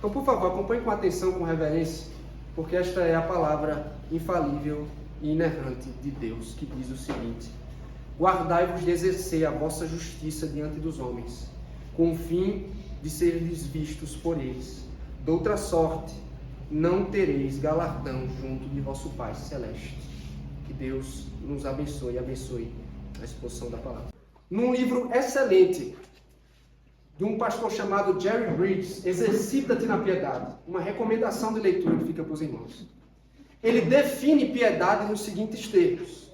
Então, por favor, acompanhe com atenção, com reverência, porque esta é a palavra infalível e inerrante de Deus, que diz o seguinte: guardai-vos de exercer a vossa justiça diante dos homens, com o fim de seres vistos por eles. De outra sorte, não tereis galardão junto de vosso Pai Celeste. Que Deus nos abençoe e abençoe a exposição da palavra. Num livro excelente de um pastor chamado Jerry Bridges, Exercita-te na Piedade, uma recomendação de leitura que fica para os irmãos. Ele define piedade nos seguintes termos.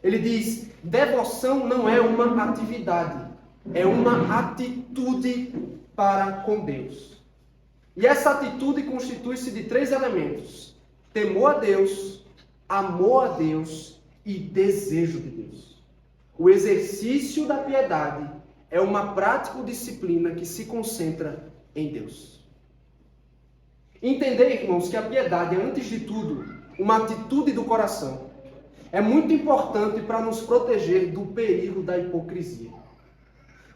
Ele diz: devoção não é uma atividade, é uma atitude para com Deus. E essa atitude constitui-se de 3 elementos: temor a Deus, amor a Deus e desejo de Deus. O exercício da piedade é uma prática ou disciplina que se concentra em Deus. Entender, irmãos, que a piedade é, antes de tudo, uma atitude do coração, é muito importante para nos proteger do perigo da hipocrisia.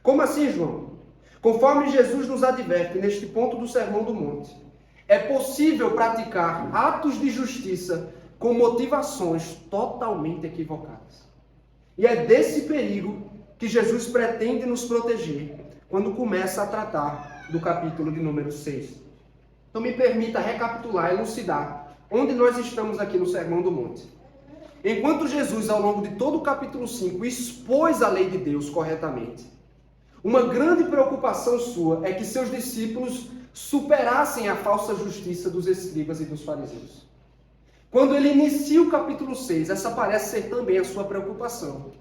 Como assim, João? Conforme Jesus nos adverte neste ponto do Sermão do Monte, é possível praticar atos de justiça com motivações totalmente equivocadas. E é desse perigo que Jesus pretende nos proteger quando começa a tratar do capítulo de número 6. Então me permita recapitular, elucidar onde nós estamos aqui no Sermão do Monte. Enquanto Jesus, ao longo de todo o capítulo 5, expôs a lei de Deus corretamente, uma grande preocupação sua é que seus discípulos superassem a falsa justiça dos escribas e dos fariseus. Quando ele inicia o capítulo 6, essa parece ser também a sua preocupação.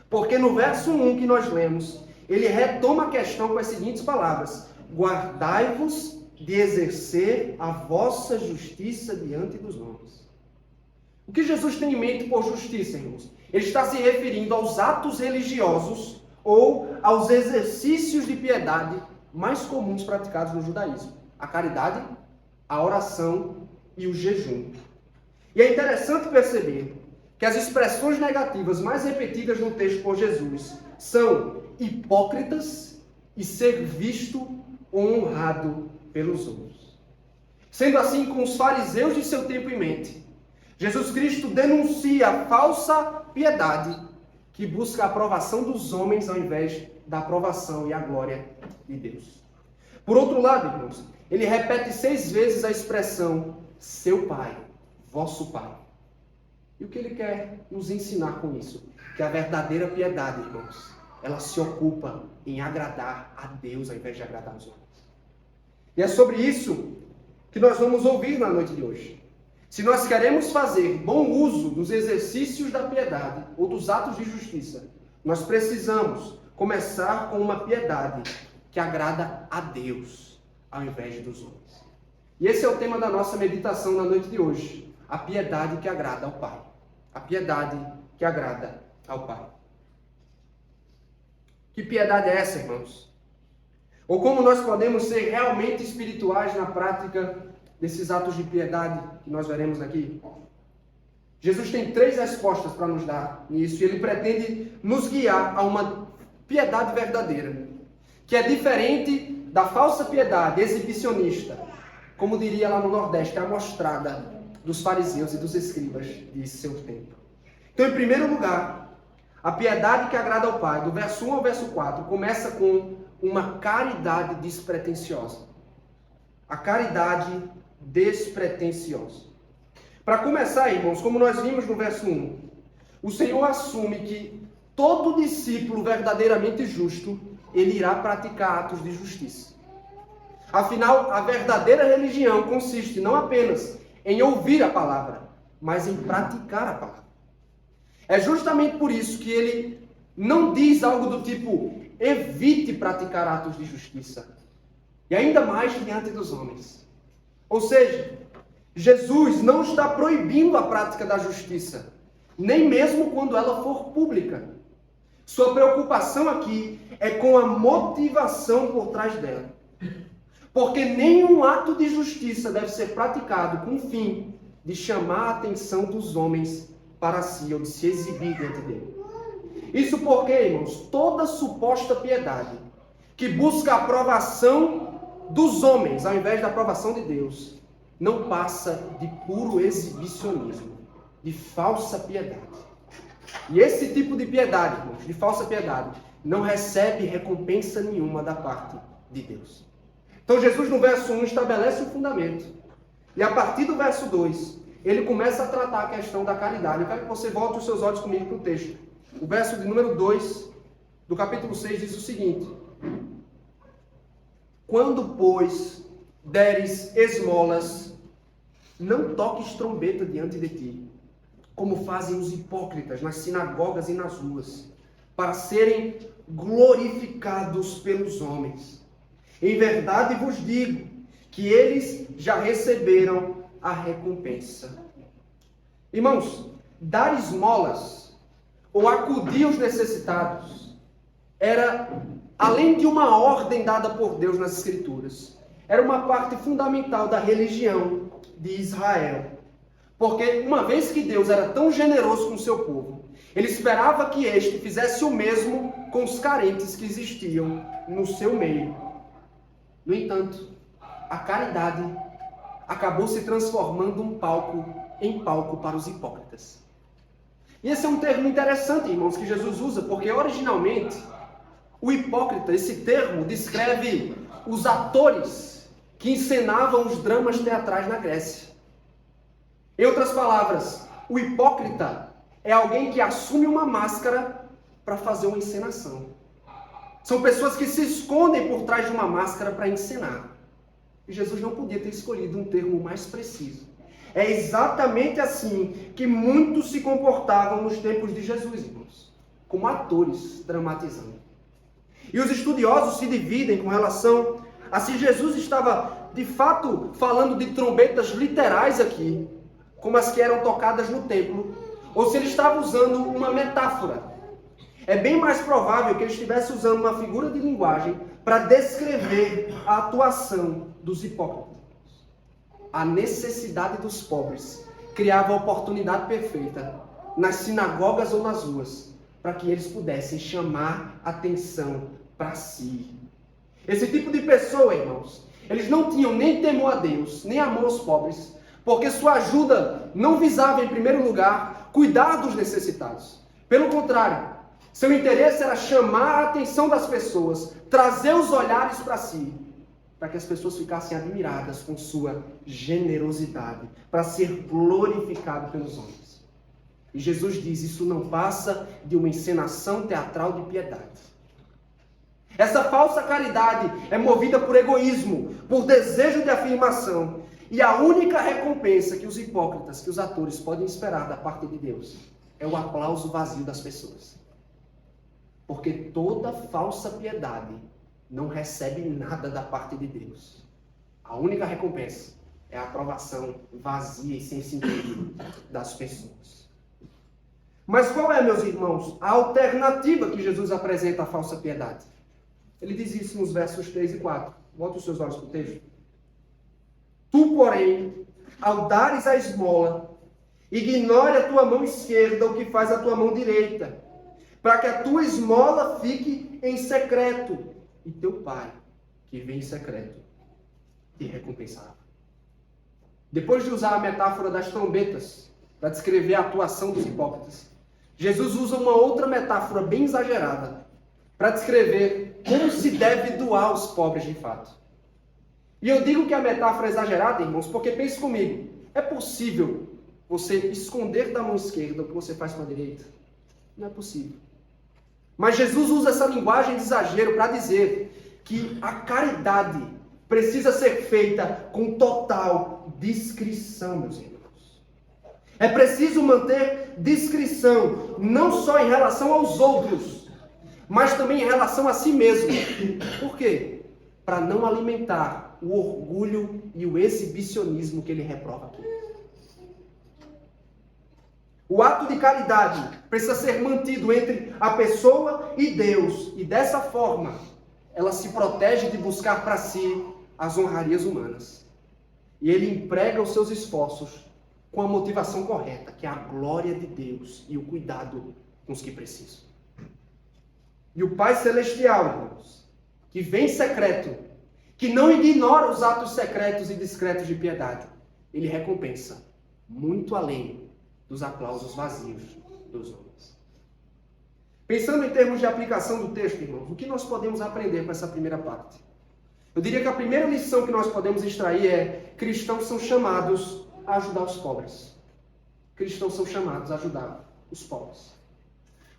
Porque no verso 1 que nós lemos, ele retoma a questão com as seguintes palavras: guardai-vos de exercer a vossa justiça diante dos homens. O que Jesus tem em mente por justiça, irmãos? Ele está se referindo aos atos religiosos ou aos exercícios de piedade mais comuns praticados no judaísmo: a caridade, a oração e o jejum. E é interessante perceber que as expressões negativas mais repetidas no texto por Jesus são hipócritas e ser visto ou honrado pelos outros. Sendo assim, com os fariseus de seu tempo em mente, Jesus Cristo denuncia a falsa piedade que busca a aprovação dos homens ao invés da aprovação e a glória de Deus. Por outro lado, irmãos, ele repete 6 vezes a expressão seu Pai, vosso Pai. E o que ele quer nos ensinar com isso? Que a verdadeira piedade, irmãos, ela se ocupa em agradar a Deus ao invés de agradar os homens. E é sobre isso que nós vamos ouvir na noite de hoje. Se nós queremos fazer bom uso dos exercícios da piedade ou dos atos de justiça, nós precisamos começar com uma piedade que agrada a Deus ao invés dos homens. E esse é o tema da nossa meditação na noite de hoje: a piedade que agrada ao Pai. A piedade que agrada ao Pai. Que piedade é essa, irmãos? Ou como nós podemos ser realmente espirituais na prática desses atos de piedade que nós veremos aqui? Jesus tem 3 respostas para nos dar nisso, e ele pretende nos guiar a uma piedade verdadeira, que é diferente da falsa piedade exibicionista, como diria lá no Nordeste, amostrada dos fariseus e dos escribas de seu tempo. Então, em primeiro lugar, a piedade que agrada ao Pai, do verso 1 ao verso 4, começa com uma caridade despretensiosa. A caridade despretensiosa. Para começar, irmãos, como nós vimos no verso 1, o Senhor assume que todo discípulo verdadeiramente justo, ele irá praticar atos de justiça. Afinal, a verdadeira religião consiste não apenas em ouvir a palavra, mas em praticar a palavra. É justamente por isso que ele não diz algo do tipo: evite praticar atos de justiça, e ainda mais diante dos homens. Ou seja, Jesus não está proibindo a prática da justiça, nem mesmo quando ela for pública. Sua preocupação aqui é com a motivação por trás dela. Porque nenhum ato de justiça deve ser praticado com o fim de chamar a atenção dos homens para si, ou de se exibir diante dele. Isso porque, irmãos, toda suposta piedade que busca a aprovação dos homens, ao invés da aprovação de Deus, não passa de puro exibicionismo, de falsa piedade. E esse tipo de piedade, irmãos, de falsa piedade, não recebe recompensa nenhuma da parte de Deus. Então Jesus no verso 1 estabelece um fundamento. E a partir do verso 2, ele começa a tratar a questão da caridade. Eu quero que você volte os seus olhos comigo para o texto. O verso de número 2 do capítulo 6 diz o seguinte: quando, pois, deres esmolas, não toques trombeta diante de ti, como fazem os hipócritas nas sinagogas e nas ruas, para serem glorificados pelos homens. Em verdade vos digo que eles já receberam a recompensa. Irmãos, dar esmolas ou acudir aos necessitados era, além de uma ordem dada por Deus nas Escrituras, era uma parte fundamental da religião de Israel. Porque uma vez que Deus era tão generoso com o seu povo, ele esperava que este fizesse o mesmo com os carentes que existiam no seu meio. No entanto, a caridade acabou se transformando em palco para os hipócritas. E esse é um termo interessante, irmãos, que Jesus usa, porque originalmente o hipócrita, esse termo, descreve os atores que encenavam os dramas teatrais na Grécia. Em outras palavras, o hipócrita é alguém que assume uma máscara para fazer uma encenação. São pessoas que se escondem por trás de uma máscara para encenar. E Jesus não podia ter escolhido um termo mais preciso. É exatamente assim que muitos se comportavam nos tempos de Jesus, irmãos, como atores dramatizando. E os estudiosos se dividem com relação a se Jesus estava, de fato, falando de trombetas literais aqui, como as que eram tocadas no templo, ou se ele estava usando uma metáfora. É bem mais provável que ele estivesse usando uma figura de linguagem para descrever a atuação dos hipócritas. A necessidade dos pobres criava a oportunidade perfeita nas sinagogas ou nas ruas para que eles pudessem chamar atenção para si. Esse tipo de pessoa, irmãos, eles não tinham nem temor a Deus, nem amor aos pobres, porque sua ajuda não visava, em primeiro lugar, cuidar dos necessitados. Pelo contrário, seu interesse era chamar a atenção das pessoas, trazer os olhares para si, para que as pessoas ficassem admiradas com sua generosidade, para ser glorificado pelos homens. E Jesus diz, isso não passa de uma encenação teatral de piedade. Essa falsa caridade é movida por egoísmo, por desejo de afirmação, e a única recompensa que os hipócritas, que os atores podem esperar da parte de Deus, é o aplauso vazio das pessoas. Porque toda falsa piedade não recebe nada da parte de Deus. A única recompensa é a aprovação vazia e sem sentido das pessoas. Mas qual é, meus irmãos, a alternativa que Jesus apresenta à falsa piedade? Ele diz isso nos versos 3 e 4. Volta os seus olhos para o texto. Tu, porém, ao dares a esmola, ignore a tua mão esquerda o que faz a tua mão direita, para que a tua esmola fique em secreto, e teu Pai, que vem em secreto, te recompensará. Depois de usar a metáfora das trombetas para descrever a atuação dos hipócritas, Jesus usa uma outra metáfora bem exagerada para descrever como se deve doar aos pobres de fato. E eu digo que a metáfora é exagerada, irmãos, porque pense comigo, é possível você esconder da mão esquerda o que você faz com a direita? Não é possível. Mas Jesus usa essa linguagem de exagero para dizer que a caridade precisa ser feita com total discrição, meus irmãos. É preciso manter discrição, não só em relação aos outros, mas também em relação a si mesmo. Por quê? Para não alimentar o orgulho e o exibicionismo que ele reprova aqui. O ato de caridade precisa ser mantido entre a pessoa e Deus. E dessa forma, ela se protege de buscar para si as honrarias humanas. E ele emprega os seus esforços com a motivação correta, que é a glória de Deus e o cuidado com os que precisam. E o Pai Celestial, irmãos, que vem em secreto, que não ignora os atos secretos e discretos de piedade. Ele recompensa muito além dos aplausos vazios dos homens. Pensando em termos de aplicação do texto, irmãos, o que nós podemos aprender com essa primeira parte? Eu diria que a primeira lição que nós podemos extrair é: cristãos são chamados a ajudar os pobres. Cristãos são chamados a ajudar os pobres.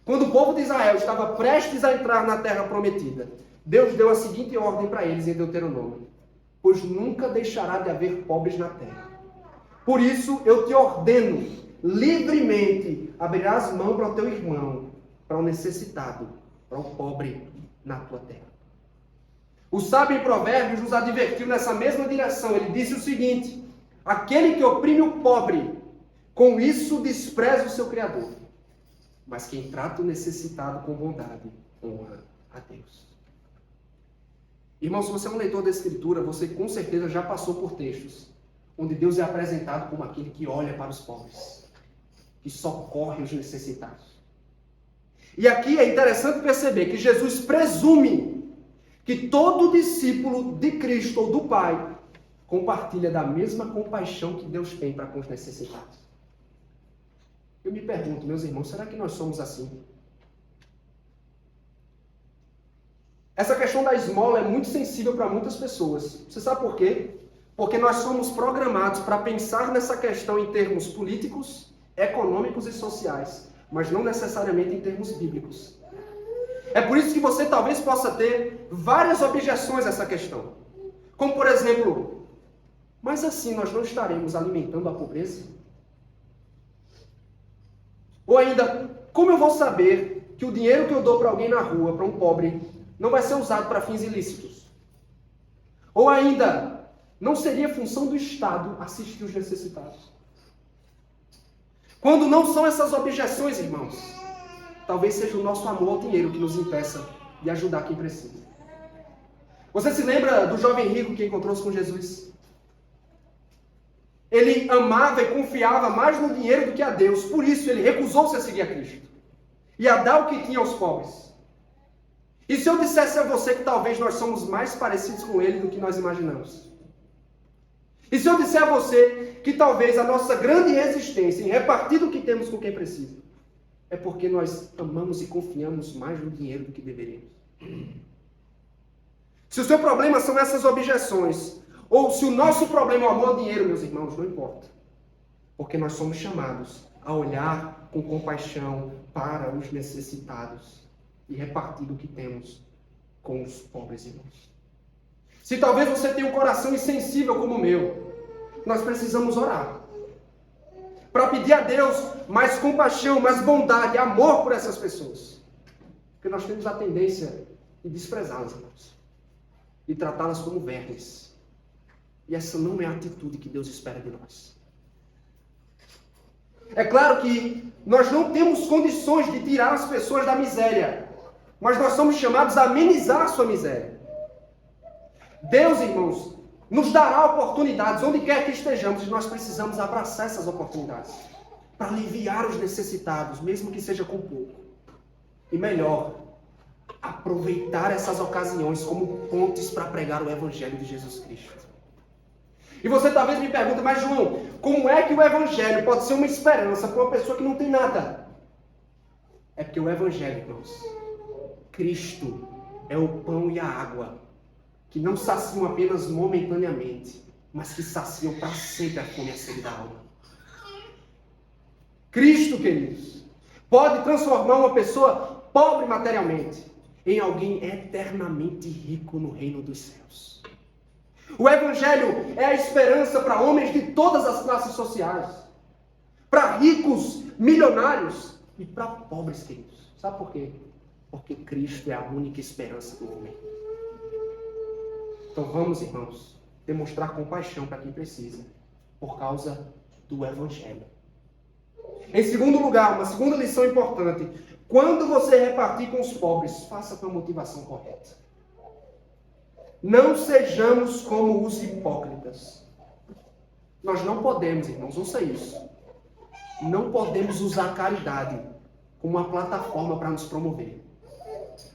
Quando o povo de Israel estava prestes a entrar na terra prometida, Deus deu a seguinte ordem para eles em Deuteronômio: pois nunca deixará de haver pobres na terra. Por isso eu te ordeno, livremente abrirás mão para o teu irmão, para o necessitado, para o pobre na tua terra. O sábio em Provérbios nos advertiu nessa mesma direção. Ele disse o seguinte: aquele que oprime o pobre, com isso despreza o seu Criador. Mas quem trata o necessitado com bondade, honra a Deus. Irmão, se você é um leitor da Escritura, você com certeza já passou por textos onde Deus é apresentado como aquele que olha para os pobres, que socorre os necessitados. E aqui é interessante perceber que Jesus presume que todo discípulo de Cristo ou do Pai compartilha da mesma compaixão que Deus tem para com os necessitados. Eu me pergunto, meus irmãos, será que nós somos assim? Essa questão da esmola é muito sensível para muitas pessoas. Você sabe por quê? Porque nós somos programados para pensar nessa questão em termos políticos, econômicos e sociais, mas não necessariamente em termos bíblicos. É por isso que você talvez possa ter várias objeções a essa questão. Como, por exemplo, mas assim nós não estaremos alimentando a pobreza? Ou ainda, como eu vou saber que o dinheiro que eu dou para alguém na rua, para um pobre, não vai ser usado para fins ilícitos? Ou ainda, não seria função do Estado assistir os necessitados? Quando não são essas objeções, irmãos, talvez seja o nosso amor ao dinheiro que nos impeça de ajudar quem precisa. Você se lembra do jovem rico que encontrou-se com Jesus? Ele amava e confiava mais no dinheiro do que a Deus. Por isso, ele recusou-se a seguir a Cristo e a dar o que tinha aos pobres. E se eu dissesse a você que talvez nós somos mais parecidos com ele do que nós imaginamos? E se eu disser a você que talvez a nossa grande resistência em repartir o que temos com quem precisa é porque nós amamos e confiamos mais no dinheiro do que deveríamos? Se o seu problema são essas objeções, ou se o nosso problema é o amor ao dinheiro, meus irmãos, não importa. Porque nós somos chamados a olhar com compaixão para os necessitados e repartir o que temos com os pobres irmãos. Se talvez você tenha um coração insensível como o meu, nós precisamos orar para pedir a Deus mais compaixão, mais bondade, amor por essas pessoas. Porque nós temos a tendência de desprezá-las, irmãos, e tratá-las como vermes. E essa não é a atitude que Deus espera de nós. É claro que nós não temos condições de tirar as pessoas da miséria, mas nós somos chamados a amenizar a sua miséria. Deus, irmãos, nos dará oportunidades onde quer que estejamos, e nós precisamos abraçar essas oportunidades para aliviar os necessitados, mesmo que seja com pouco. E melhor, aproveitar essas ocasiões como pontes para pregar o Evangelho de Jesus Cristo. E você talvez me pergunte, mas João, como é que o Evangelho pode ser uma esperança para uma pessoa que não tem nada? É porque o Evangelho, irmãos, Cristo é o pão e a água, que não saciam apenas momentaneamente, mas que saciam para sempre a fome e a sede da alma. Cristo, queridos, pode transformar uma pessoa pobre materialmente em alguém eternamente rico no reino dos céus. O Evangelho é a esperança para homens de todas as classes sociais, para ricos, milionários e para pobres, queridos. Sabe por quê? Porque Cristo é a única esperança do homem. Então vamos, irmãos, demonstrar compaixão para quem precisa, por causa do Evangelho. Em segundo lugar, uma segunda lição importante: quando você repartir com os pobres, faça com a motivação correta. Não sejamos como os hipócritas. Nós não podemos, irmãos, ouça isso. Não podemos usar a caridade como uma plataforma para nos promover.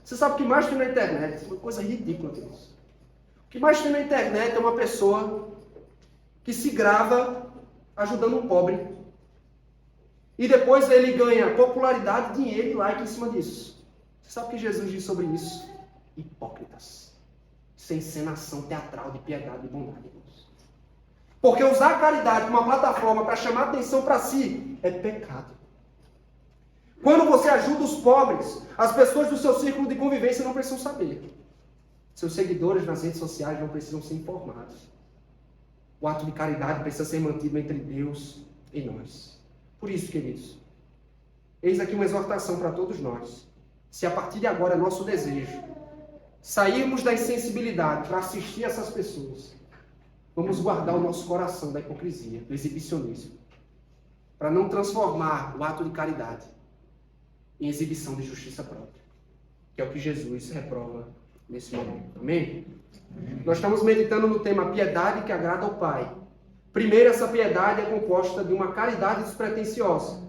Você sabe que mais que na internet, uma coisa ridícula, Deus. O que mais tem na internet é uma pessoa que se grava ajudando um pobre. E depois ele ganha popularidade, dinheiro e like em cima disso. Você sabe o que Jesus diz sobre isso? Hipócritas. Isso é encenação teatral de piedade e bondade, irmãos. Porque usar a caridade como uma plataforma para chamar atenção para si é pecado. Quando você ajuda os pobres, as pessoas do seu círculo de convivência não precisam saber. Seus seguidores nas redes sociais não precisam ser informados. O ato de caridade precisa ser mantido entre Deus e nós. Por isso, queridos, eis aqui uma exortação para todos nós. Se a partir de agora é nosso desejo sairmos da insensibilidade para assistir essas pessoas, vamos guardar o nosso coração da hipocrisia, do exibicionismo, para não transformar o ato de caridade em exibição de justiça própria, que é o que Jesus reprova nesse momento. Amém? Nós estamos meditando no tema piedade que agrada ao Pai. Primeiro, essa piedade é composta de uma caridade despretensiosa.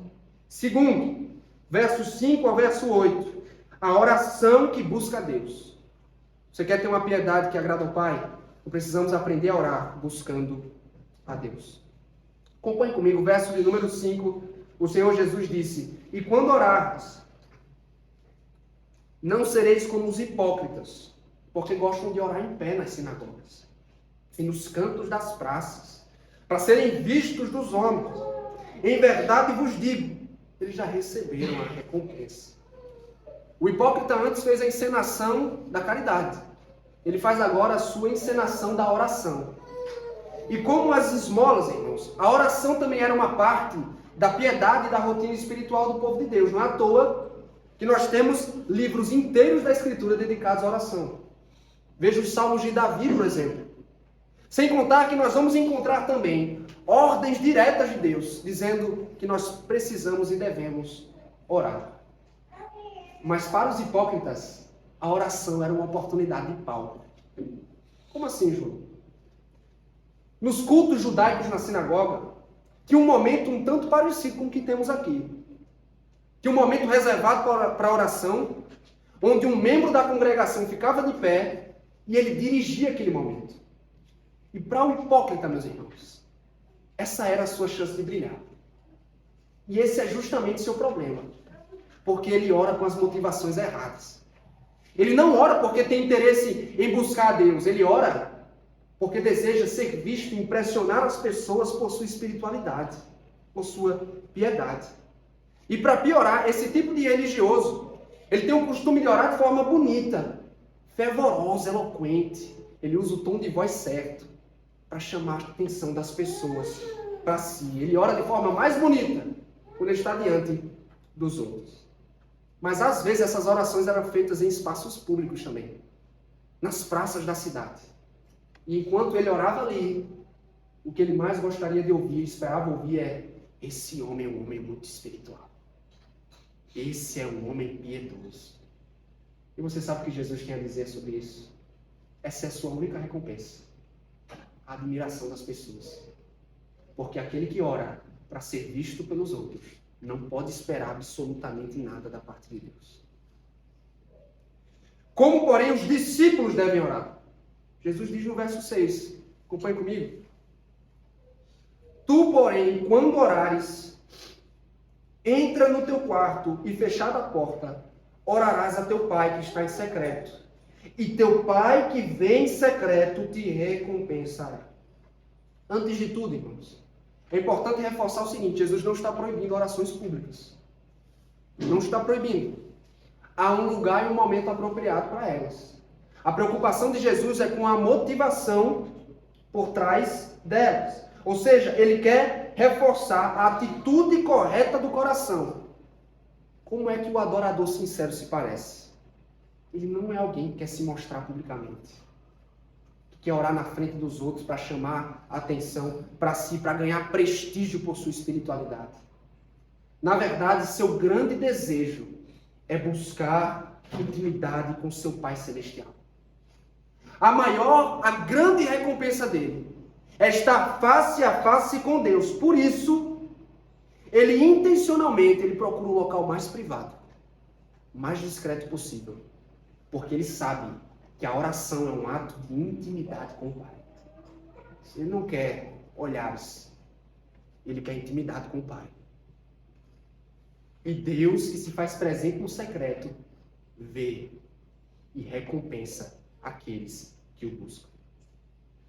Segundo, versos 5 ao verso 8, a oração que busca a Deus. Você quer ter uma piedade que agrada ao Pai? Então precisamos aprender a orar buscando a Deus. Acompanhe comigo, o verso de número 5, o Senhor Jesus disse: e quando orardes, não sereis como os hipócritas, porque gostam de orar em pé nas sinagogas e nos cantos das praças, para serem vistos dos homens. Em verdade vos digo, eles já receberam a recompensa. O hipócrita antes fez a encenação da caridade. Ele faz agora a sua encenação da oração. E como as esmolas, irmãos, a oração também era uma parte da piedade e da rotina espiritual do povo de Deus. Não é à toa que nós temos livros inteiros da Escritura dedicados à oração. Veja os Salmos de Davi, por exemplo. Sem contar que nós vamos encontrar também ordens diretas de Deus, dizendo que nós precisamos e devemos orar. Mas para os hipócritas, a oração era uma oportunidade de palco. Como assim, João? Nos cultos judaicos na sinagoga, tinha um momento um tanto parecido com o que temos aqui. Tinha um momento reservado para a oração, onde um membro da congregação ficava de pé e ele dirigia aquele momento. E para o hipócrita, meus irmãos, essa era a sua chance de brilhar. E esse é justamente o seu problema. Porque ele ora com as motivações erradas. Ele não ora porque tem interesse em buscar a Deus. Ele ora porque deseja ser visto e impressionar as pessoas por sua espiritualidade, por sua piedade. E para piorar, esse tipo de religioso, ele tem o costume de orar de forma bonita, fervorosa, eloquente. Ele usa o tom de voz certo para chamar a atenção das pessoas para si. Ele ora de forma mais bonita quando ele está diante dos outros. Mas às vezes essas orações eram feitas em espaços públicos também, nas praças da cidade. E enquanto ele orava ali, o que ele mais gostaria de ouvir, esperava ouvir é: esse homem é um homem muito espiritual. Esse é um homem piedoso. E você sabe o que Jesus tem a dizer sobre isso? Essa é a sua única recompensa. A admiração das pessoas. Porque aquele que ora para ser visto pelos outros não pode esperar absolutamente nada da parte de Deus. Como, porém, os discípulos devem orar? Jesus diz no verso 6. Acompanhe comigo. Tu, porém, quando orares, entra no teu quarto e, fechada a porta, orarás a teu Pai que está em secreto. E teu Pai que vem em secreto te recompensará. Antes de tudo, irmãos, é importante reforçar o seguinte: Jesus não está proibindo orações públicas. Não está proibindo. Há um lugar e um momento apropriado para elas. A preocupação de Jesus é com a motivação por trás delas. Ou seja, ele quer reforçar a atitude correta do coração. Como é que o adorador sincero se parece? Ele não é alguém que quer se mostrar publicamente, que quer orar na frente dos outros para chamar a atenção para si, para ganhar prestígio por sua espiritualidade. Na verdade, seu grande desejo é buscar intimidade com seu Pai Celestial. A grande recompensa dele é estar face a face com Deus. Por isso, ele intencionalmente procura um local mais privado, mais discreto possível. Porque ele sabe que a oração é um ato de intimidade com o Pai. Ele não quer olhares, ele quer intimidade com o Pai. E Deus, que se faz presente no secreto, vê e recompensa aqueles que o buscam.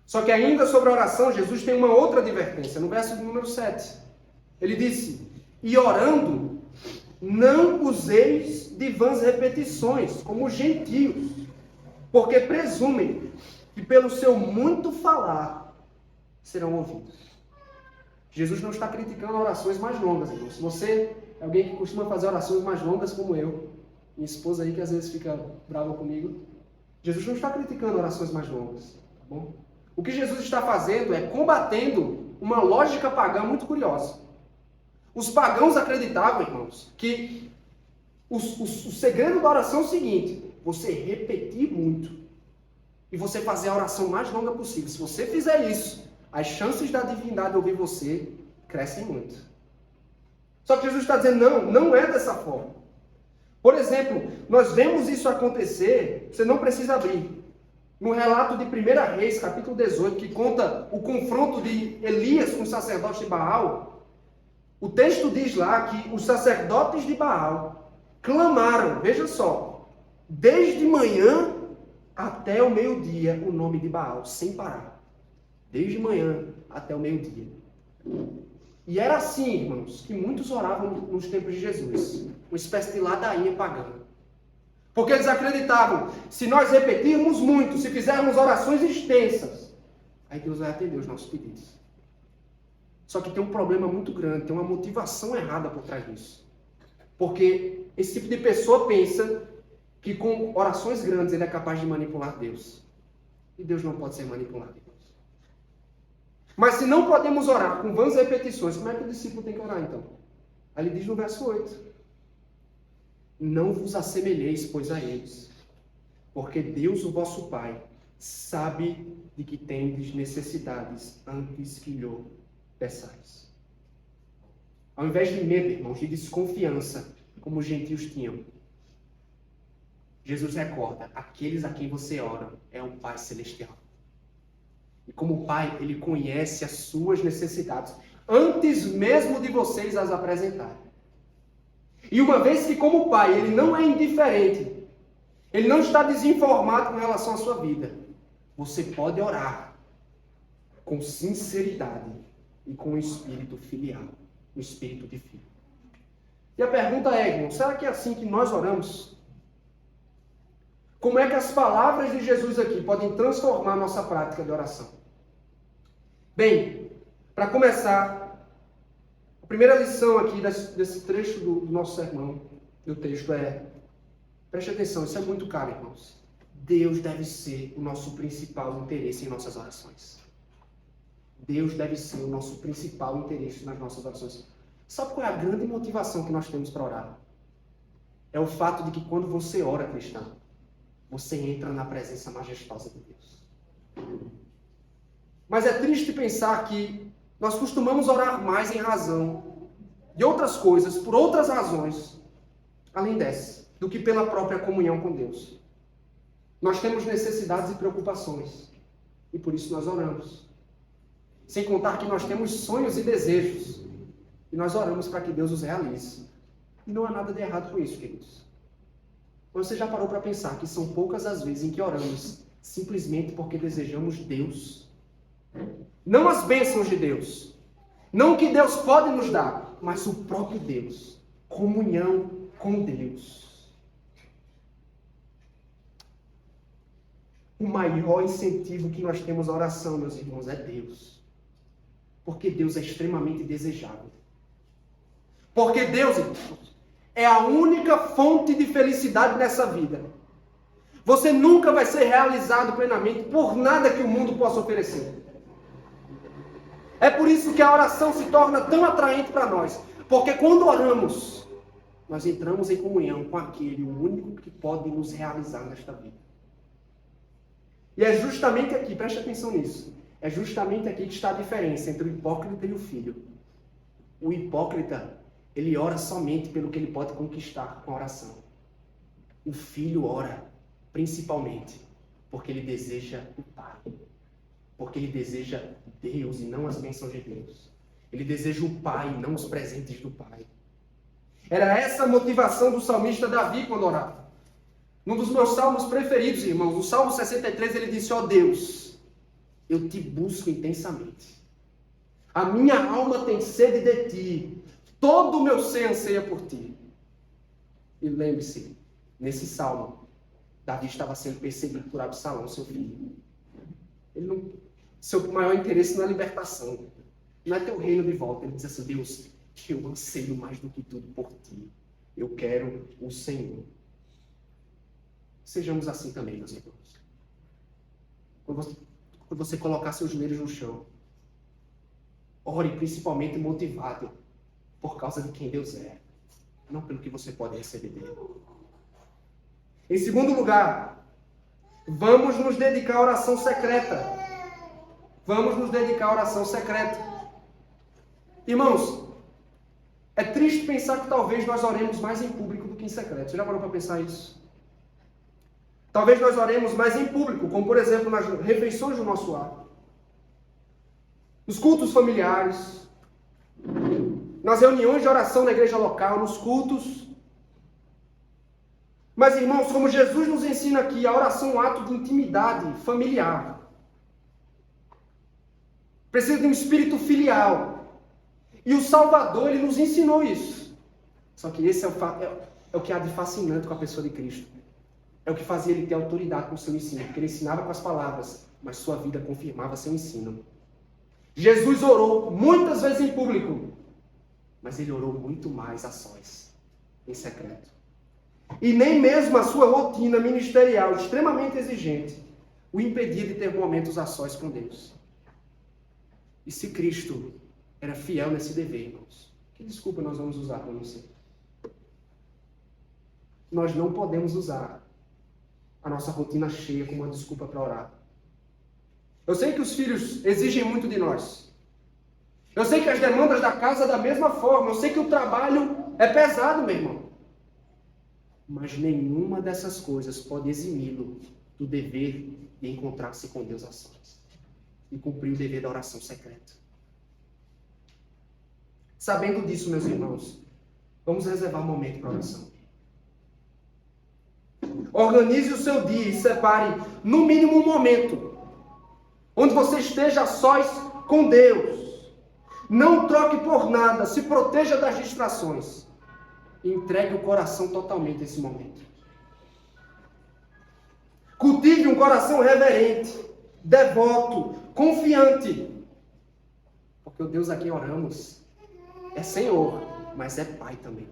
Só que ainda sobre a oração, Jesus tem uma outra advertência. No verso número 7, ele disse: e orando, não useis de vãs repetições, como os gentios, porque presumem que pelo seu muito falar serão ouvidos. Jesus não está criticando orações mais longas, irmão. Se você é alguém que costuma fazer orações mais longas como eu, minha esposa aí que às vezes fica brava comigo, Jesus não está criticando orações mais longas, tá bom? O que Jesus está fazendo é combatendo uma lógica pagã muito curiosa. Os pagãos acreditavam, irmãos, que o segredo da oração é o seguinte: você repetir muito e você fazer a oração mais longa possível. Se você fizer isso, as chances da divindade ouvir você crescem muito. Só que Jesus está dizendo, não é dessa forma. Por exemplo, nós vemos isso acontecer, você não precisa abrir. No relato de 1 Reis, capítulo 18, que conta o confronto de Elias com os sacerdotes de Baal, o texto diz lá que os sacerdotes de Baal clamaram, veja só, desde manhã até o meio-dia o nome de Baal, sem parar. Desde manhã até o meio-dia. E era assim, irmãos, que muitos oravam nos tempos de Jesus. Uma espécie de ladainha pagã. Porque eles acreditavam, se nós repetirmos muito, se fizermos orações extensas, aí Deus vai atender os nossos pedidos. Só que tem um problema muito grande, tem uma motivação errada por trás disso. Porque esse tipo de pessoa pensa que com orações grandes ele é capaz de manipular Deus. E Deus não pode ser manipulado. Mas se não podemos orar com vãs repetições, como é que o discípulo tem que orar então? Aí ele diz no verso 8: não vos assemelheis, pois, a eles, porque Deus, o vosso Pai, sabe de que tendes necessidades antes que lhe peçais. Ao invés de medo, irmãos, de desconfiança, como os gentios tinham, Jesus recorda: aqueles a quem você ora é o Pai Celestial. E como Pai, Ele conhece as suas necessidades, antes mesmo de vocês as apresentarem. E uma vez que como Pai, Ele não é indiferente, Ele não está desinformado com relação à sua vida, você pode orar com sinceridade e com o espírito filial, o espírito de filho. E a pergunta é, irmão, será que é assim que nós oramos? Como é que as palavras de Jesus aqui podem transformar a nossa prática de oração? Bem, para começar, a primeira lição aqui desse trecho do nosso sermão, do texto é, preste atenção, isso é muito caro, irmãos. Deus deve ser o nosso principal interesse em nossas orações. Deus deve ser o nosso principal interesse nas nossas orações. Sabe qual é a grande motivação que nós temos para orar? É o fato de que quando você ora, cristão, você entra na presença majestosa de Deus. Mas é triste pensar que nós costumamos orar mais em razão de outras coisas, por outras razões, além dessa, do que pela própria comunhão com Deus. Nós temos necessidades e preocupações, e por isso nós oramos. Sem contar que nós temos sonhos e desejos, e nós oramos para que Deus os realize. E não há nada de errado com isso, queridos. Mas você já parou para pensar que são poucas as vezes em que oramos simplesmente porque desejamos Deus? Não as bênçãos de Deus, não o que Deus pode nos dar, mas o próprio Deus, comunhão com Deus. O maior incentivo que nós temos à oração, meus irmãos, é Deus. Porque Deus é extremamente desejável. Porque Deus, irmãos, é a única fonte de felicidade nessa vida. Você nunca vai ser realizado plenamente por nada que o mundo possa oferecer. É por isso que a oração se torna tão atraente para nós. Porque quando oramos, nós entramos em comunhão com aquele, o único que pode nos realizar nesta vida. E é justamente aqui, preste atenção nisso, é justamente aqui que está a diferença entre o hipócrita e o filho. O hipócrita, ele ora somente pelo que ele pode conquistar com a oração. O filho ora, principalmente, Porque ele deseja o Pai. Porque ele deseja Deus e não as bênçãos de Deus. Ele deseja o Pai e não os presentes do Pai. Era essa a motivação do salmista Davi quando orava. Num dos meus salmos preferidos, irmãos, no Salmo 63, ele disse: ó Deus, eu te busco intensamente. A minha alma tem sede de ti. Todo o meu ser anseia por ti. E lembre-se, nesse salmo, Davi estava sendo perseguido por Absalão, seu filho. Seu maior interesse não é a libertação, não é ter o reino de volta. Ele diz assim: Deus, eu anseio mais do que tudo por ti. Eu quero o Senhor. Sejamos assim também, meus irmãos. Quando você colocar seus joelhos no chão, ore principalmente motivado por causa de quem Deus é, não pelo que você pode receber dele. Em segundo lugar, vamos nos dedicar à oração secreta. Vamos nos dedicar à oração secreta. Irmãos, é triste pensar que talvez nós oremos mais em público do que em secreto. Você já parou para pensar isso? Talvez nós oremos mais em público, como por exemplo nas refeições do nosso lar, nos cultos familiares, nas reuniões de oração na igreja local, nos cultos. Mas, irmãos, como Jesus nos ensina aqui, a oração é um ato de intimidade familiar. Precisa de um espírito filial. E o Salvador, ele nos ensinou isso. Só que esse é o que há de fascinante com a pessoa de Cristo. É o que fazia ele ter autoridade com o seu ensino. Porque ele ensinava com as palavras, mas sua vida confirmava seu ensino. Jesus orou muitas vezes em público, mas ele orou muito mais a sós, em secreto. E nem mesmo a sua rotina ministerial, extremamente exigente, o impedia de ter momentos a sós com Deus. E se Cristo era fiel nesse dever, irmãos, que desculpa nós vamos usar para não ser? Nós não podemos usar a nossa rotina cheia como uma desculpa para orar. Eu sei que os filhos exigem muito de nós. Eu sei que as demandas da casa da mesma forma. Eu sei que o trabalho é pesado, meu irmão. Mas nenhuma dessas coisas pode eximi-lo do dever de encontrar-se com Deus a sós e cumprir o dever da oração secreta. Sabendo disso, meus irmãos, vamos reservar um momento para oração. Organize o seu dia e separe, no mínimo, um momento onde você esteja a sós com Deus. Não troque por nada, se proteja das distrações. E entregue o coração totalmente nesse momento. Cultive um coração reverente, devoto, confiante. Porque o Deus a quem oramos é Senhor, mas é Pai também.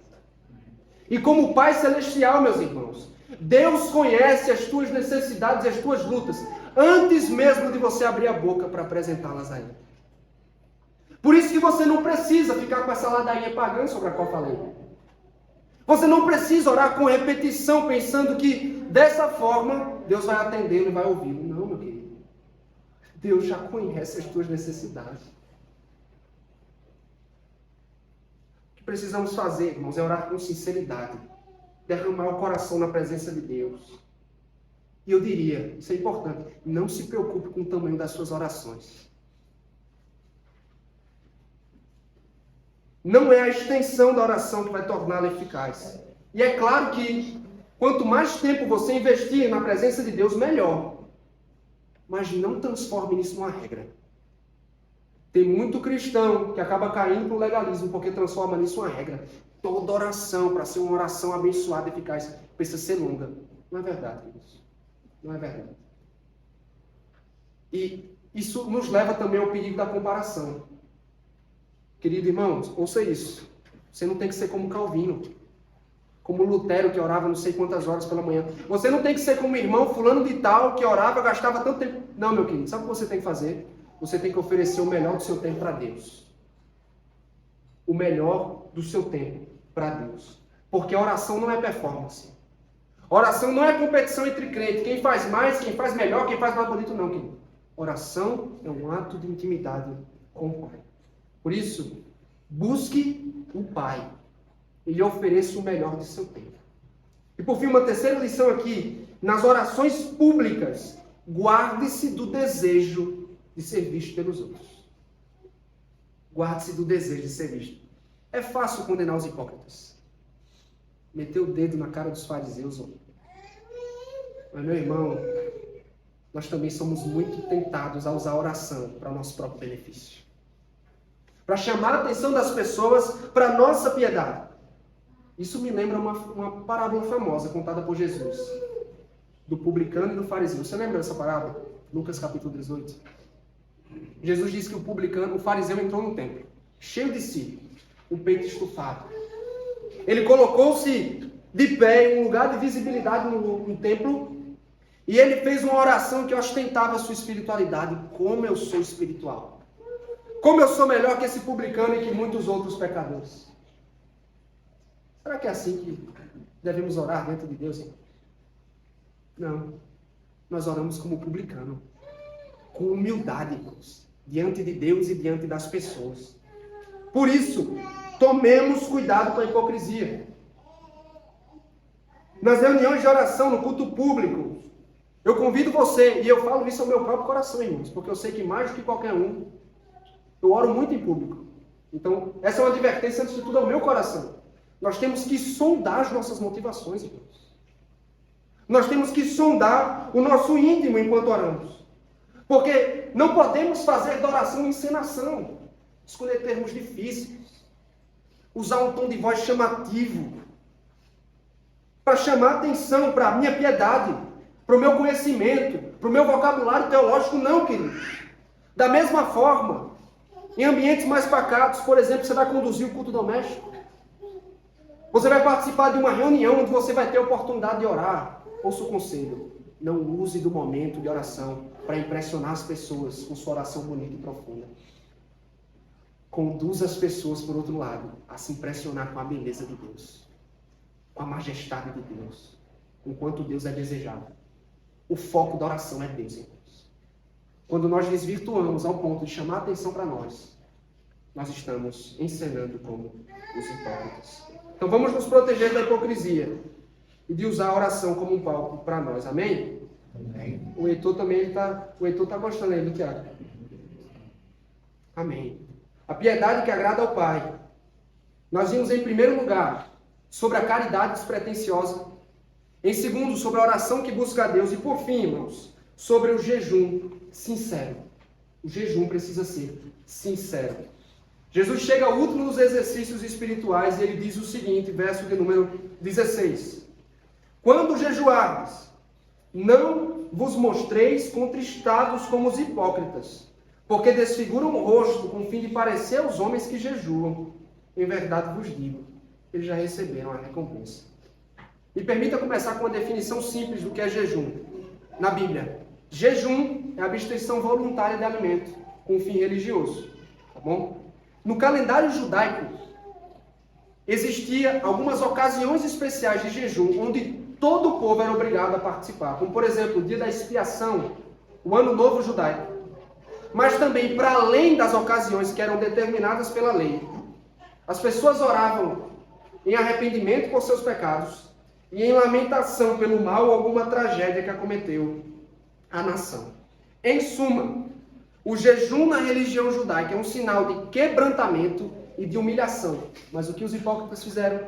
E como Pai Celestial, meus irmãos, Deus conhece as tuas necessidades e as tuas lutas, antes mesmo de você abrir a boca para apresentá-las a Ele. Por isso que você não precisa ficar com essa ladainha pagã sobre a qual falei. Você não precisa orar com repetição, pensando que dessa forma Deus vai atendê-lo e vai ouvi-lo. Não, meu querido. Deus já conhece as tuas necessidades. O que precisamos fazer, irmãos, é orar com sinceridade. Derramar o coração na presença de Deus. E eu diria, isso é importante, não se preocupe com o tamanho das suas orações. Não é a extensão da oração que vai torná-la eficaz. E é claro que quanto mais tempo você investir na presença de Deus, melhor. Mas não transforme isso numa regra. Tem muito cristão que acaba caindo para o legalismo porque transforma nisso uma regra. Toda oração, para ser uma oração abençoada e eficaz, precisa ser longa. Não é verdade, isso. Não é verdade. E isso nos leva também ao perigo da comparação. Querido irmão, ouça isso. Você não tem que ser como Calvino, como Lutero, que orava não sei quantas horas pela manhã. Você não tem que ser como o irmão fulano de tal, que orava, gastava tanto tempo. Não, meu querido, sabe o que você tem que fazer? Você tem que oferecer o melhor do seu tempo para Deus. O melhor do seu tempo para Deus. Porque a oração não é performance. A oração não é competição entre crentes. Quem faz mais, quem faz melhor, quem faz mais bonito, não, querido. Oração é um ato de intimidade com o Pai. Por isso, busque o Pai e lhe ofereça o melhor de seu tempo. E por fim, uma terceira lição aqui. Nas orações públicas, guarde-se do desejo de ser visto pelos outros. Guarde-se do desejo de ser visto. É fácil condenar os hipócritas. Meter o dedo na cara dos fariseus. Mas, meu irmão, nós também somos muito tentados a usar a oração para o nosso próprio benefício. Para chamar a atenção das pessoas para a nossa piedade. Isso me lembra uma parábola famosa contada por Jesus. Do publicano e do fariseu. Você lembra dessa parábola? Lucas capítulo 18. Jesus disse que o fariseu entrou no templo, cheio de si, o peito estufado. Ele colocou-se de pé em um lugar de visibilidade no templo e ele fez uma oração que ostentava a sua espiritualidade. Como eu sou espiritual. Como eu sou melhor que esse publicano e que muitos outros pecadores. Será que é assim que devemos orar dentro de Deus? Hein? Não. Nós oramos como publicano. Com humildade, irmãos. Diante de Deus e diante das pessoas. Por isso, tomemos cuidado com a hipocrisia. Nas reuniões de oração, no culto público, eu convido você, e eu falo isso ao meu próprio coração, irmãos, porque eu sei que mais do que qualquer um, eu oro muito em público. Então, essa é uma advertência, antes de tudo, ao meu coração. Nós temos que sondar as nossas motivações, irmãos. Nós temos que sondar o nosso íntimo enquanto oramos. Porque não podemos fazer da oração encenação. Escolher termos difíceis. Usar um tom de voz chamativo. Para chamar atenção para a minha piedade. Para o meu conhecimento. Para o meu vocabulário teológico. Não, querido. Da mesma forma, em ambientes mais pacatos, por exemplo, você vai conduzir o culto doméstico. Você vai participar de uma reunião onde você vai ter a oportunidade de orar. Ouça o conselho. Não use do momento de oração para impressionar as pessoas com sua oração bonita e profunda. Conduza as pessoas, por outro lado, a se impressionar com a beleza de Deus. Com a majestade de Deus. Com quanto Deus é desejado. O foco da oração é Deus, irmãos. Quando nós desvirtuamos ao ponto de chamar a atenção para nós estamos encenando como os hipócritas. Então vamos nos proteger da hipocrisia e de usar a oração como um palco para nós. Amém? Amém. O Heitor também está gostando aí do Tiago. Amém. A piedade que agrada ao Pai. Nós vimos em primeiro lugar sobre a caridade despretensiosa. Em segundo, sobre a oração que busca a Deus. E por fim, irmãos, sobre o jejum sincero. O jejum precisa ser sincero. Jesus chega ao último dos exercícios espirituais e ele diz o seguinte, verso de número 16. Quando jejuardes, não vos mostreis contristados como os hipócritas, porque desfiguram o rosto com o fim de parecer aos homens que jejuam. Em verdade vos digo, eles já receberam a recompensa. Me permita começar com uma definição simples do que é jejum. Na Bíblia, jejum é a abstenção voluntária de alimento com fim religioso. Tá bom? No calendário judaico, existia algumas ocasiões especiais de jejum, onde todo o povo era obrigado a participar. Como, por exemplo, o dia da expiação, o Ano Novo Judaico. Mas também, para além das ocasiões que eram determinadas pela lei, as pessoas oravam em arrependimento por seus pecados e em lamentação pelo mal ou alguma tragédia que acometeu a nação. Em suma, o jejum na religião judaica é um sinal de quebrantamento e de humilhação. Mas o que os hipócritas fizeram?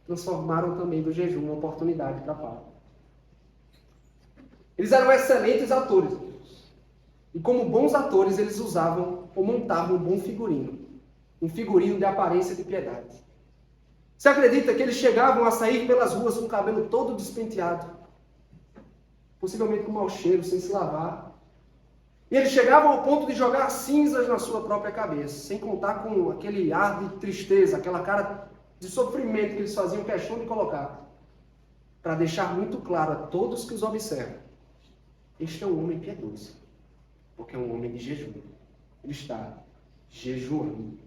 Transformaram também do jejum uma oportunidade para a paz. Eles eram excelentes atores. E como bons atores, eles usavam ou montavam um bom figurino. Um figurino de aparência de piedade. Você acredita que eles chegavam a sair pelas ruas com o cabelo todo despenteado? Possivelmente com mau cheiro, sem se lavar. E eles chegavam ao ponto de jogar cinzas na sua própria cabeça, sem contar com aquele ar de tristeza, aquela cara de sofrimento que eles faziam questão de colocar, para deixar muito claro a todos que os observam. Este é um homem piedoso, porque é um homem de jejum. Ele está jejuando.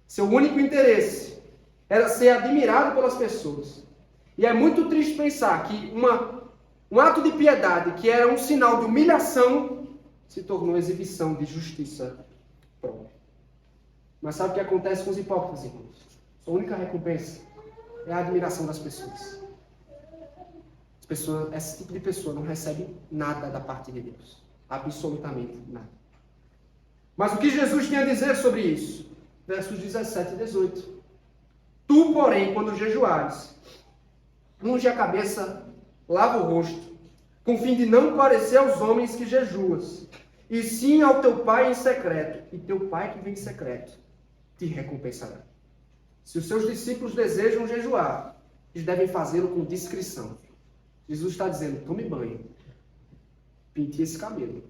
Seu único interesse era ser admirado pelas pessoas. E é muito triste pensar que um ato de piedade, que era um sinal de humilhação, se tornou exibição de justiça própria. Mas sabe o que acontece com os hipócritas, irmãos? Sua única recompensa é a admiração das pessoas. As Esse tipo de pessoa não recebe nada da parte de Deus. Absolutamente nada. Mas o que Jesus tinha a dizer sobre isso? Versos 17 e 18. Tu, porém, quando jejuares, unge a cabeça, lava o rosto, com o fim de não parecer aos homens que jejuas, e sim ao teu Pai em secreto, e teu Pai que vem em secreto te recompensará. Se os seus discípulos desejam jejuar, eles devem fazê-lo com discrição. Jesus está dizendo, tome banho, pinte esse cabelo,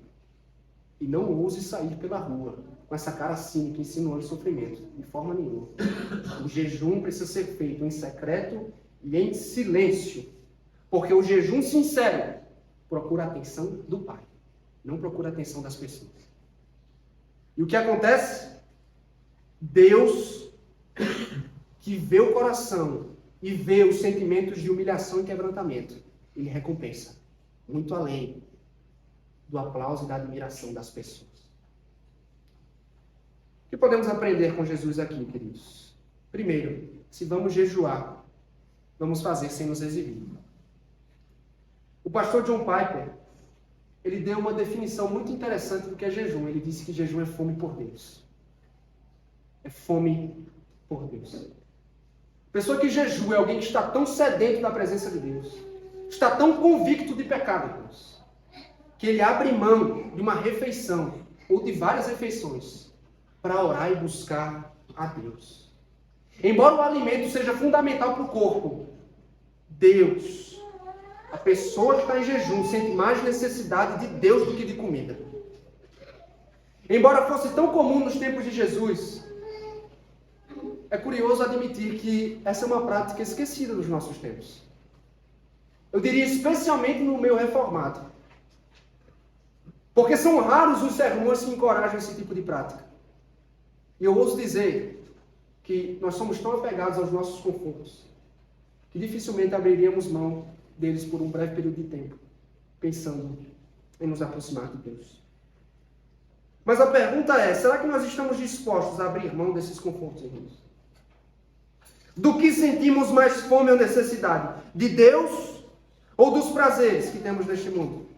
e não ouse sair pela rua com essa cara cínica insinuando sofrimento, de forma nenhuma. O jejum precisa ser feito em secreto e em silêncio, porque o jejum sincero procura a atenção do Pai, não procura a atenção das pessoas. E o que acontece? Deus, que vê o coração e vê os sentimentos de humilhação e quebrantamento, Ele recompensa, muito além do aplauso e da admiração das pessoas. O que podemos aprender com Jesus aqui, queridos? Primeiro, se vamos jejuar, vamos fazer sem nos exibir. O pastor John Piper, ele deu uma definição muito interessante do que é jejum. Ele disse que jejum é fome por Deus. É fome por Deus. A pessoa que jejua é alguém que está tão sedento da presença de Deus, está tão convicto de pecado, Deus, que ele abre mão de uma refeição ou de várias refeições para orar e buscar a Deus. Embora o alimento seja fundamental para o corpo, Deus, a pessoa que está em jejum, sente mais necessidade de Deus do que de comida. Embora fosse tão comum nos tempos de Jesus, é curioso admitir que essa é uma prática esquecida dos nossos tempos. Eu diria especialmente no meio reformado. Porque são raros os sermões que encorajam esse tipo de prática. E eu ouso dizer que nós somos tão apegados aos nossos confortos que dificilmente abriríamos mão deles por um breve período de tempo, pensando em nos aproximar de Deus. Mas a pergunta é, será que nós estamos dispostos a abrir mão desses confortos, irmãos? Do que sentimos mais fome ou necessidade? De Deus ou dos prazeres que temos neste mundo?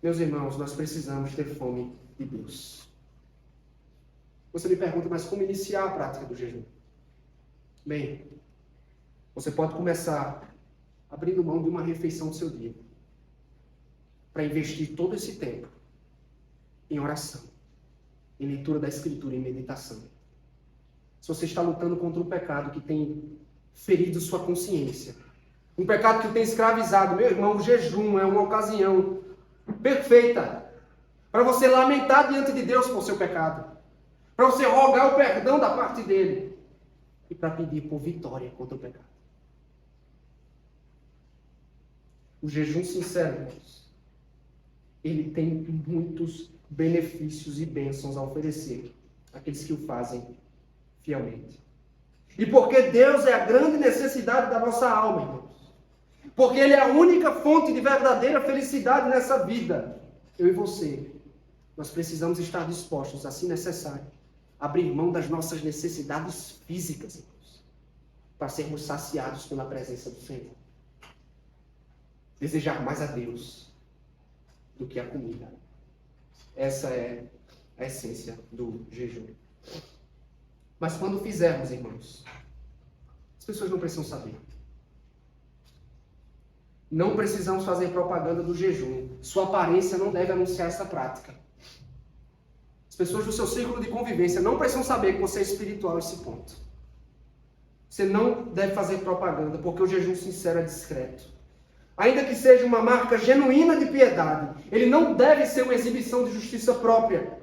Meus irmãos, nós precisamos ter fome de Deus. Você me pergunta, mas como iniciar a prática do jejum? Bem, você pode começar abrindo mão de uma refeição do seu dia, para investir todo esse tempo em oração, em leitura da Escritura, em meditação. Se você está lutando contra um pecado que tem ferido sua consciência, um pecado que o tem escravizado, meu irmão, o jejum é uma ocasião perfeita para você lamentar diante de Deus por seu pecado, para você rogar o perdão da parte dele e para pedir por vitória contra o pecado. O jejum sincero, irmãos, ele tem muitos benefícios e bênçãos a oferecer àqueles que o fazem fielmente. E porque Deus é a grande necessidade da nossa alma, irmãos. Porque Ele é a única fonte de verdadeira felicidade nessa vida. Eu e você, nós precisamos estar dispostos, assim necessário, a abrir mão das nossas necessidades físicas, irmãos, para sermos saciados pela presença do Senhor. Desejar mais a Deus do que a comida. Essa é a essência do jejum. Mas quando fizermos, irmãos, as pessoas não precisam saber. Não precisamos fazer propaganda do jejum. Sua aparência não deve anunciar essa prática. As pessoas do seu círculo de convivência não precisam saber que você é espiritual a esse ponto. Você não deve fazer propaganda, porque o jejum sincero é discreto. Ainda que seja uma marca genuína de piedade, ele não deve ser uma exibição de justiça própria.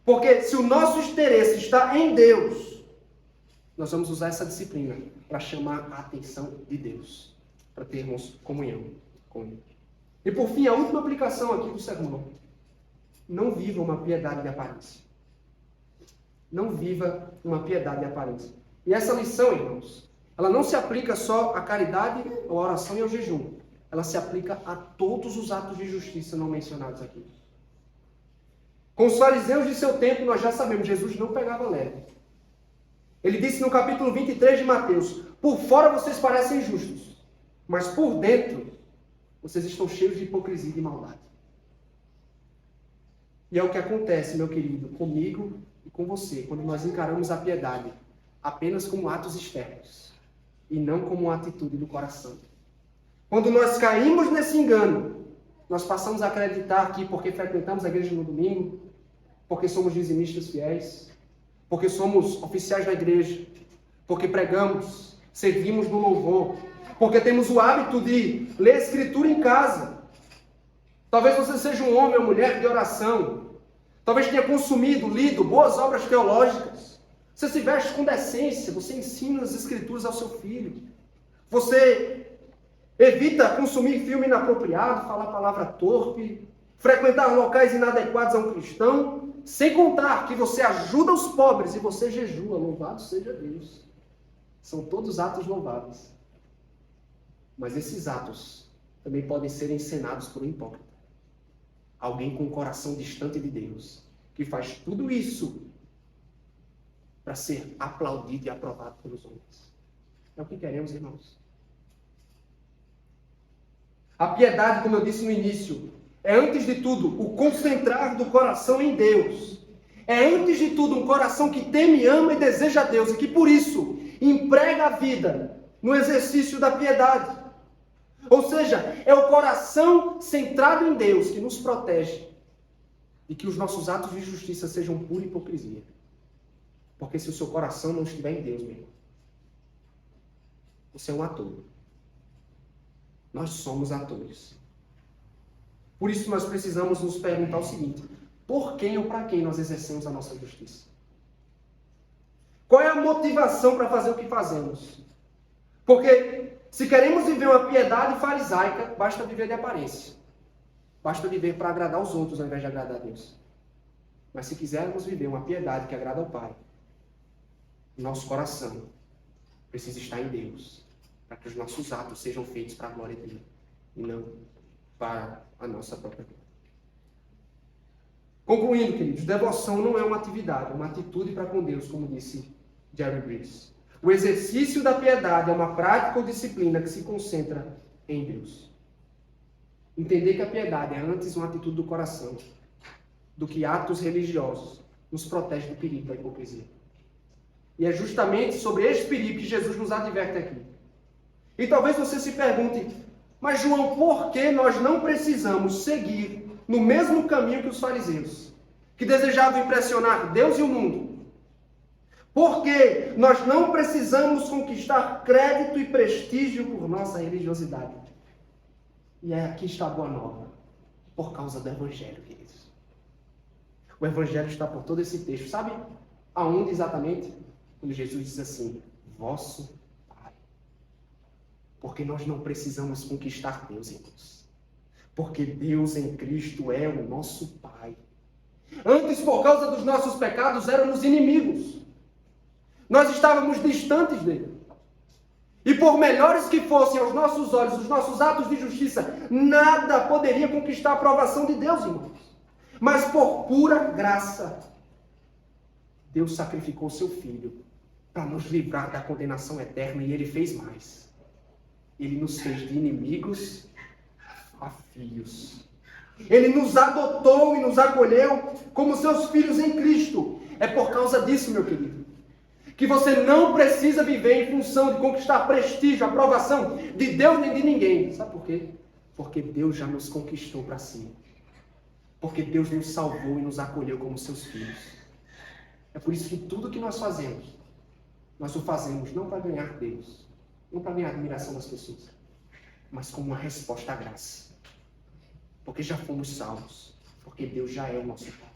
Porque se o nosso interesse está em Deus, nós vamos usar essa disciplina para chamar a atenção de Deus, para termos comunhão com Ele. E por fim, a última aplicação aqui do sermão. Não viva uma piedade de aparência. Não viva uma piedade de aparência. E essa lição, irmãos, ela não se aplica só à caridade, à oração e ao jejum. Ela se aplica a todos os atos de justiça não mencionados aqui. Com os fariseus de seu tempo, nós já sabemos, Jesus não pegava leve. Ele disse no capítulo 23 de Mateus, por fora vocês parecem justos, Mas por dentro, vocês estão cheios de hipocrisia e de maldade. E é o que acontece, meu querido, comigo e com você, quando nós encaramos a piedade apenas como atos externos e não como uma atitude do coração. Quando nós caímos nesse engano, nós passamos a acreditar que porque frequentamos a igreja no domingo, porque somos dizimistas fiéis, porque somos oficiais da igreja, porque pregamos, servimos no louvor, porque temos o hábito de ler a Escritura em casa. Talvez você seja um homem ou mulher de oração. Talvez tenha consumido, lido boas obras teológicas. Você se veste com decência, você ensina as Escrituras ao seu filho. Você evita consumir filme inapropriado, falar palavra torpe, frequentar locais inadequados a um cristão, sem contar que você ajuda os pobres e você jejua. Louvado seja Deus. São todos atos louváveis. Mas esses atos também podem ser encenados por um hipócrita. Alguém com um coração distante de Deus, que faz tudo isso para ser aplaudido e aprovado pelos homens. É o que queremos, irmãos. A piedade, como eu disse no início, é antes de tudo o concentrar do coração em Deus. É antes de tudo um coração que teme, ama e deseja a Deus e que por isso emprega a vida no exercício da piedade. Ou seja, é o coração centrado em Deus que nos protege e que os nossos atos de justiça sejam pura hipocrisia. Porque se o seu coração não estiver em Deus, meu irmão, você é um ator. Nós somos atores. Por isso nós precisamos nos perguntar o seguinte: por quem ou para quem nós exercemos a nossa justiça? Qual é a motivação para fazer o que fazemos? Porque se queremos viver uma piedade farisaica, basta viver de aparência. Basta viver para agradar os outros ao invés de agradar a Deus. Mas se quisermos viver uma piedade que agrada ao Pai, nosso coração precisa estar em Deus, para que os nossos atos sejam feitos para a glória dele e não para a nossa própria glória. Concluindo, queridos, devoção não é uma atividade, é uma atitude para com Deus, como disse Jerry Bridges. O exercício da piedade é uma prática ou disciplina que se concentra em Deus. Entender que a piedade é antes uma atitude do coração do que atos religiosos nos protege do perigo da hipocrisia. E é justamente sobre esse perigo que Jesus nos adverte aqui. E talvez você se pergunte: mas João, por que nós não precisamos seguir no mesmo caminho que os fariseus, que desejavam impressionar Deus e o mundo? Porque nós não precisamos conquistar crédito e prestígio por nossa religiosidade. E aqui está a boa nova. Por causa do Evangelho, queridos. O Evangelho está por todo esse texto. Sabe aonde exatamente? Quando Jesus diz assim: vosso Pai. Porque nós não precisamos conquistar Deus, irmãos. Porque Deus em Cristo é o nosso Pai. Antes, por causa dos nossos pecados, éramos inimigos. Nós estávamos distantes dele. E por melhores que fossem aos nossos olhos os nossos atos de justiça, nada poderia conquistar a aprovação de Deus, irmãos. Mas por pura graça, Deus sacrificou seu Filho para nos livrar da condenação eterna, e Ele fez mais. Ele nos fez de inimigos a filhos. Ele nos adotou e nos acolheu como seus filhos em Cristo. É por causa disso, meu querido, que você não precisa viver em função de conquistar prestígio, aprovação de Deus nem de ninguém. Sabe por quê? Porque Deus já nos conquistou para si. Porque Deus nos salvou e nos acolheu como seus filhos. É por isso que tudo que nós fazemos, nós o fazemos não para ganhar Deus, não para ganhar a admiração das pessoas, mas como uma resposta à graça. Porque já fomos salvos, porque Deus já é o nosso Pai.